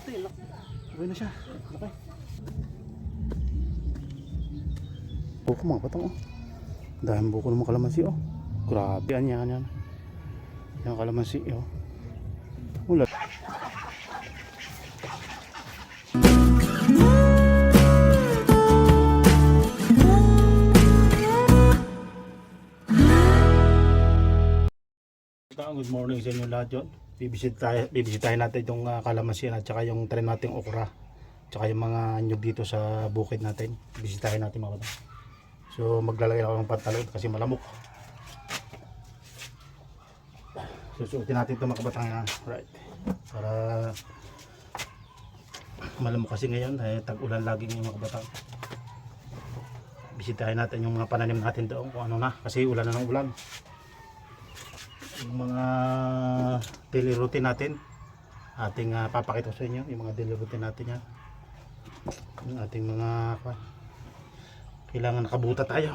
puti. Uwi na siya. Okay. Buko mga batang oh. Dahil buko ng mga kalamansi oh. Grabe yan. Yung kalamansi oh. Ulat. Good morning sa inyo lahat yun. Bibisitahin natin itong kalamansi at saka yung tren nating okra. Tsaka yung mga nyug dito sa bukid natin. Bisitahin natin mga batang. So maglalagay ako ng pantalon kasi malamok. Susuotin natin ito mga kabatang yan. Right. Para malamok kasi ngayon tag-ulan lagi ng mga kabatang. Bisitahin natin yung mga pananim natin doon kung ano na kasi ulan na ng ulan. Yung mga daily routine natin ating papakita sa inyo yung mga daily routine natin yan. Yung ating mga kailangan nakabuta tayo.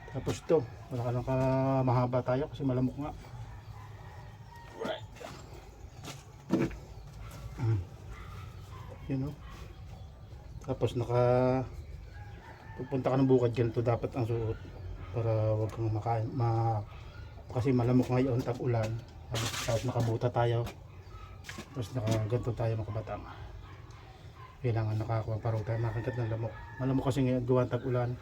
Tapos ito wala ka nang mahaba tayo kasi malamok nga. Right. You know? Tapos pupunta ka ng bukid, ganito dapat ang suot para wag kang makain kasi malamok ngayon tag-ulan. Tapos nakabuta tayo, tapos nakaganto tayo mga kabatang. Kailangan nakakuha para tayo makagat ng lamok. Malamok kasi ngayon gawa tag-ulan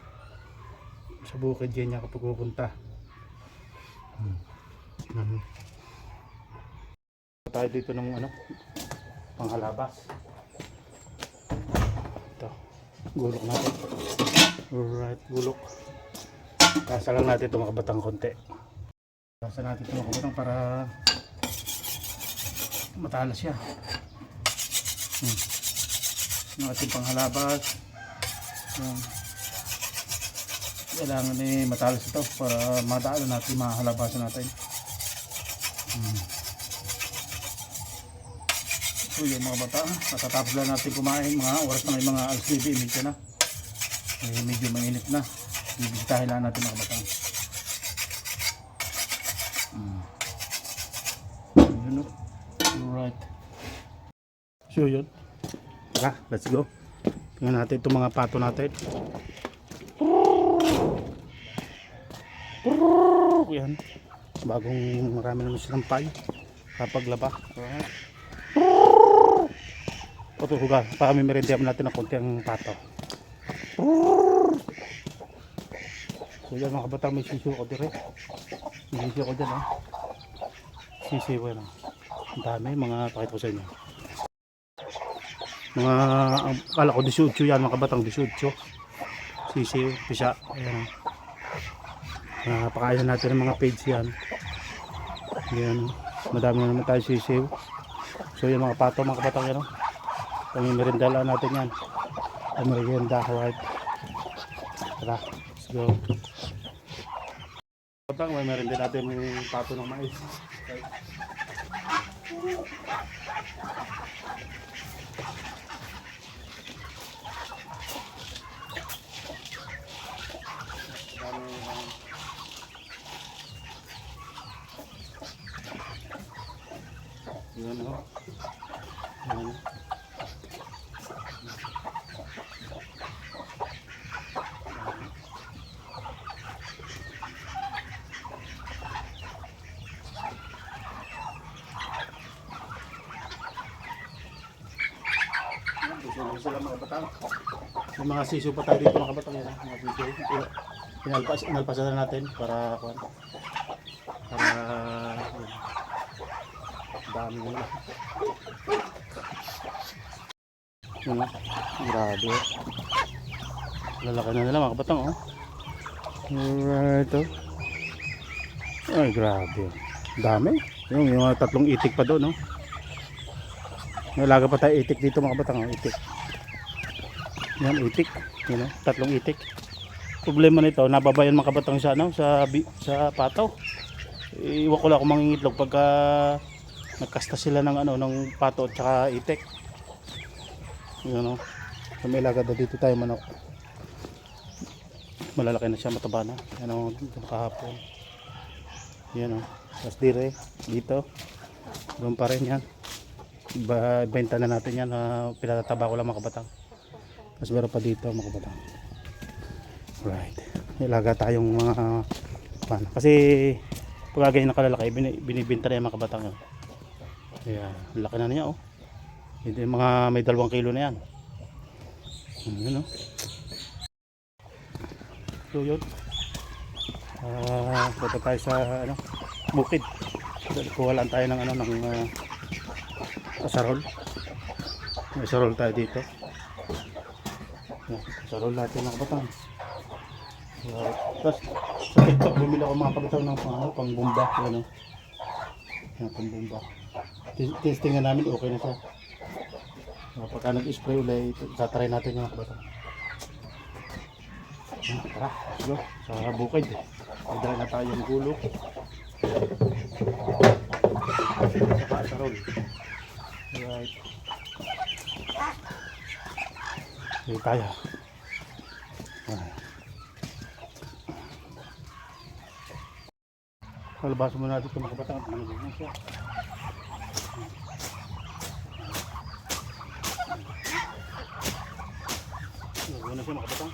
sa bukid yan niya kapag pupunta. Tayo dito ng panghalabas. Ito gulok natin. Alright, gulok. Kasa lang natin ito mga kabatang konti. Kasa natin ito mga kabatang para matalas siya. Yung ating panghalabas. Kailangan matalas ito para madaan natin mga halabasan natin. So yun mga bata, matatapos lang natin kumain mga oras na may mga alas 9:30 na. Medyo mainit na. Bibisitahin lang natin mga bata. Alright. So yun. Tara, let's go. Tingnan natin itong mga pato natin. Yan. Bagong marami naman silang pay. Kapag laba. Alright. Huga. Para may merindihan natin ng konti ang pato. So yan mga kabatang, may sisiw ko dire. May sisiw ko dyan ha. Sisiw yan ha. Ang dami mga pakita ko sa inyo. Mga kala ko 18 yan mga kabatang, 18. Sisiw, pisa. Ayan ha. Pakain natin ng mga page yan. Yan. Madami na naman tayo sisiw. So yan mga pato mga kabatang yan ha. Pamimerinda lang natin yan. Merienda, white. Tara, let's go. Patang, may merinda natin yung pato ng mais. Yan o. Yan. Sila mga batang. May mga sisiw pa tayo dito mga batang yan. Mga sisiw. Inalpasan na natin para dami nila. Yan, grabe. Lalaki na nila mga batang oh. Alright oh. Ay grabe. Dami. Yung mga tatlong itik pa doon oh. May laga pa tayo itik dito mga batang oh. Itik. Yan itik, yun, tatlong itik. Problema nito, nababayan mga kabatang sa pataw. Iwan ko lang kung mangingitlog pagka nagkasta sila ng ng pato at saka itik. Yun, so, may laga dito tayo manok. Malalaki na siya, mataba na. Yan kahapon. Yan tapos dire dito. Doon pa rin yan. benta na natin yan. Pinatataba ko lang mga kabatang. Tapos meron pa dito mga kabatang. Right. Ilaga tayong mga pan. Kasi pag ganyan na kalalaki, binibenta na yung mga kabatang. Ayan, laki na niya oh. Hindi mga may 2 kilo na yan. Yun oh. So yun. Punta tayo sa ano, bukid. Kuha lang tayo ng ano, ng asarol. May asarol tayo dito. Asarol natin ng kabatang. Tapos sa TikTok bumili ako mga kabatang ng pang bomba. Ano? Pang bomba. Testing na namin, okay na siya. Pagka nag-spray ulit, tatry natin yung kabatang. Tara, let's go. Sa bukid. Magdala na tayo yung gulok. Saka asarol. Alright. Sige tayo. Palabasan mo natin itong mga kabatang. Panagod na siya. Panagod na siya mga kabatang.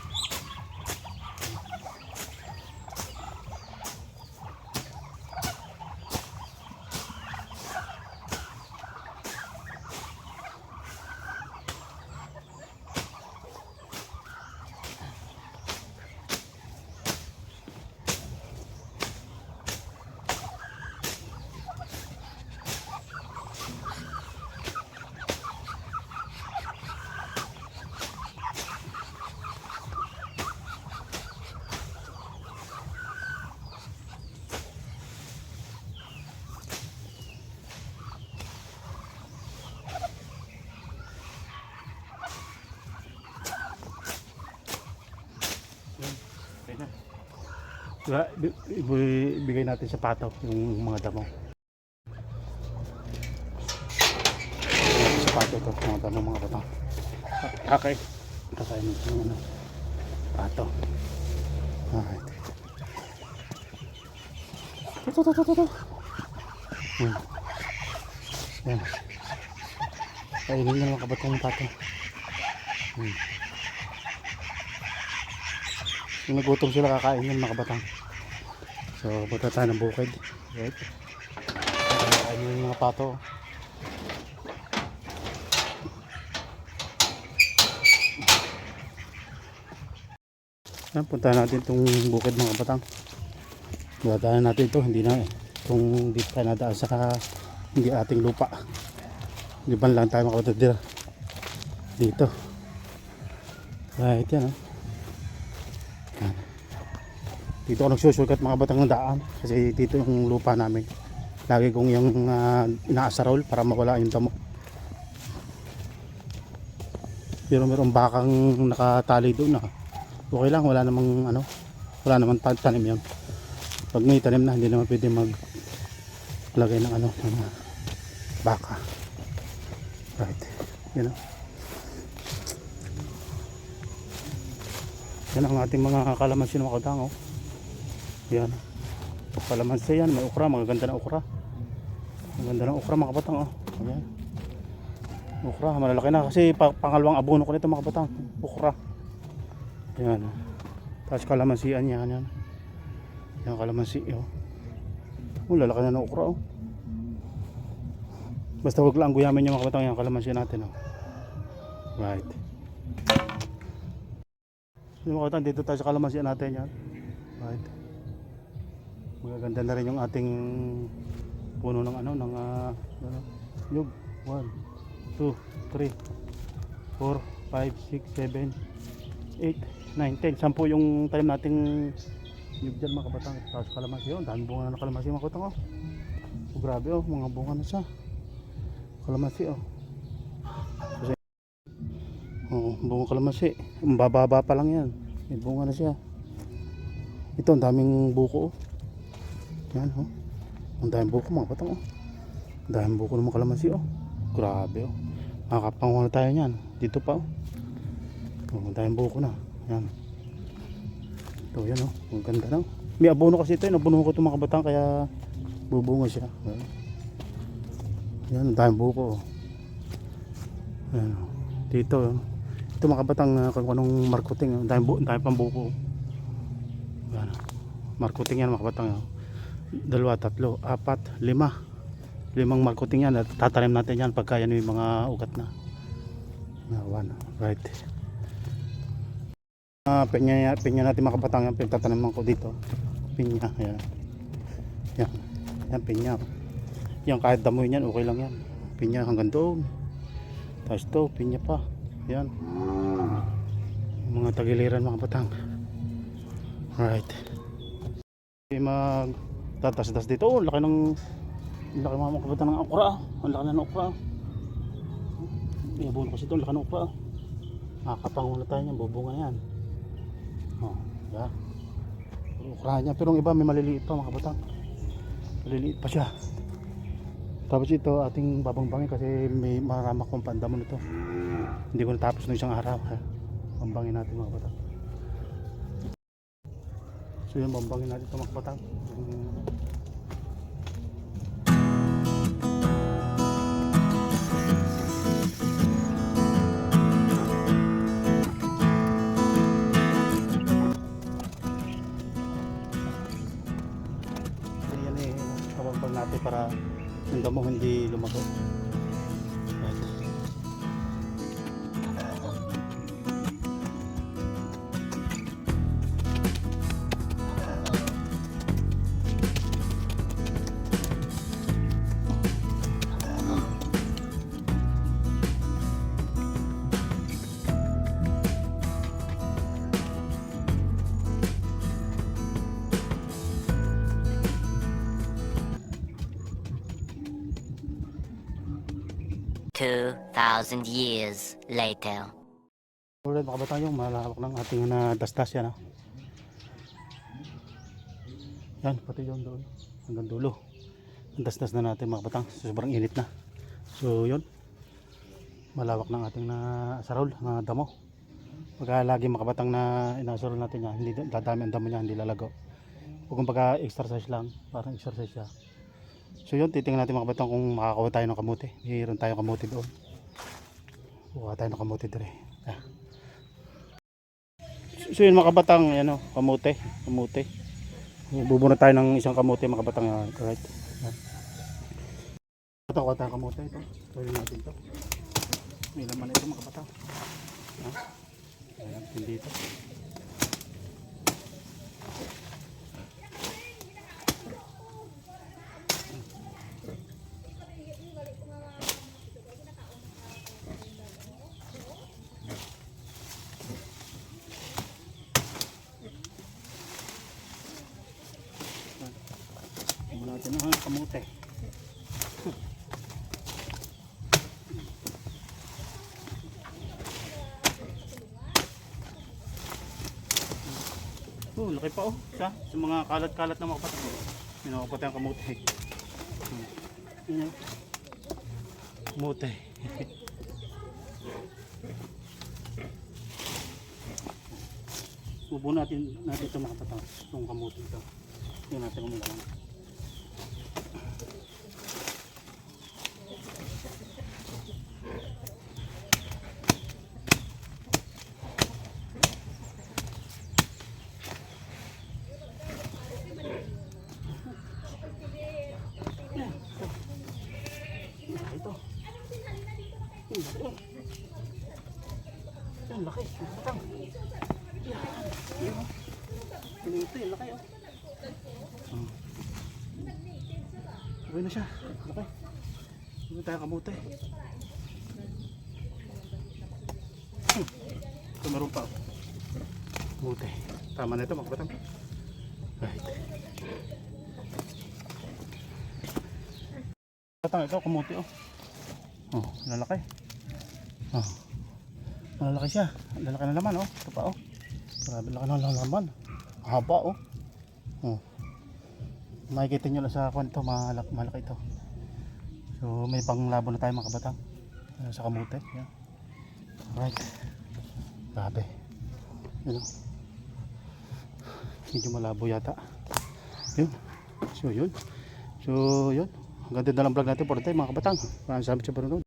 Ibigay natin sa pataw yung mga damo. Sa pataw to, mga damo mga batang. Okay. Kakainin ito yung ano, pataw. Alright. Ito. Yan. Kainin na lang kabatang yung pataw. Yung nagutom sila kakain yun mga kabatang. So punta tayo ng bukid. Right. Kakain yung mga pato. Yan, punta natin itong bukid mga kabatang. Dadaan natin ito. Hindi na itong dito tayo nadaan sa hindi ating lupa. Liban lang tayo mga kabatang dito. Right yan oh. Dito ako nagsusulkat mga batang ng daan kasi dito yung lupa namin. Lagi kong yung inaasarol para mawala yung damo. Pero mayroong bakang nakatali doon na. Okay lang, wala namang ano, wala namang tanim yun. Pag may tanim na, hindi naman pwede maglagay ng ano, ng baka. Right. Yan o. Yan ang ating mga kalamansi na makatang oh. Yan. Kalamansi yan, may okra, magaganda na okra. Maganda na okra mga kabatang oh. Ayan. Okra, malalaki na kasi pangalawang abono ko nito mga kabatang. Okra. Yan. Tapos kalamansian yan. Yan kalamansi oh. Lalaki na ng okra oh. Basta wag lang guyamin yung mga kabatang yung kalamansi natin oh. Right. Yung mga kabatang dito tayo sa kalamansi natin yan. Right. Magaganda na rin yung ating puno ng ano ng yug. 1 2 3 4 5 6 7 8 9 10 10 yung time nating yug dyan mga kabatang. Tapos kalamansi yun, dami bunga na kalamansi mga kabatang oh. Oh grabe oh, mga bunga na siya kalamansi oh. Kasi, oh bunga kalamansi, bababa pa lang yan, may bunga na siya. Ito ang daming buko oh. Yan oh. Ang daming buko mga batang oh. Ang daming buko ng mga kalamansi oh. Grabe oh. Makakapanguha na tayo niyan. Dito pa oh. Ang daming buko na. Yan. Ito yan oh. Ang ganda na. May abono kasi ito. Nabunuhan ko itong mga batang kaya bubunga siya. Yan. Ang daming buko oh. Ayan, oh. Dito, oh. Ito mga kabatang kung anong marketing. Ang dami pang buko. Ayan, oh. Marketing yan mga kabatang. Oh. 2, 3, 4, 5. 5 marketing yan. At tatanim natin yan pagka yan yung mga ugat na. One, right. Pinya natin mga kabatang. Yan pinagtataniman ko dito. Pinya. Ayan. Yan. Yan pinya. Yan kahit damoy yan okay lang yan. Pinya hanggang doon. Tapos to pinya pa. Yan. Mga tagiliran mga batang. Right. Magtatas-tas dito. Oh, laki mga kabatang ng okra. Ang laki na ng okra. Iabon kasi ito. Laki ng okra. Nakakapango na tayo niyan. Bubunga yan. Oh, yan. Okra niya. Pero yung iba may maliliit pa mga kabatang. Maliliit pa siya. Tapos ito ating babangbangin kasi may marama kong pandamon ito. Hindi ko natapos ng isang araw. Bambangin natin mga batang. So yun, bambangin natin ito mga batang. Ayan eh, bambang natin para yung damo hindi lumago. Right. Two 2,000 years later. Alright mga kabatang, yung malawak ng ating dastas yan. Yan, pati yun doon. Hanggang dulo. Ang dastas na natin mga kabatang. Sobrang init na. So yun. Malawak ng ating sarol, na damo. Pagka lagi mga kabatang na inasarol natin yan, hindi dadami ang damo niya, hindi lalago. Kung pagka exercise lang, parang exercise siya. So yun, titingnan natin mga kabatang kung makakakuha tayo ng kamote. Mayroon tayo kamote doon. Kuha tayo ng kamote dire. Ah. So yun mga kabatang, yan o, kamote. Bubunot tayo ng isang kamote mga kabatang. Right. Kuha tayo ng kamote ito. Tuloy natin ito. May laman ito mga kabatang. Ayan, hindi ito. Natin ang kamote. Oh, laki pa oh. Sa mga kalat-kalat na mga kapat. Minakapatay ang kamote. Kamote. Ubo natin ito mga kapat. Itong kamote ito. Yan natin umilawan. Ito. Yan, laki. Matang. Yan. Ito yung laki oh. Sabay na siya. Laki. Hindi tayo kamote. Ito meron pa. Kamote. Tama na ito mga kabatang. Right. Kabatang ito kamote oh. Oh, lalaki. Oh. Malalaki siya. Lalaki na naman oh. Ito pa oh. Grabe laki na laman. Haba oh. Oh. Makikita nyo lang sa kwento, malaki ito. So may panglabo na tayo mga kabatang sa kamote. Yeah. Right. Grabe. Yun. Medyo malabo yata. Yun. So yun. Hanggang doon na lang vlog natin for the time mga kabatang. Maraming salamat sa panonood.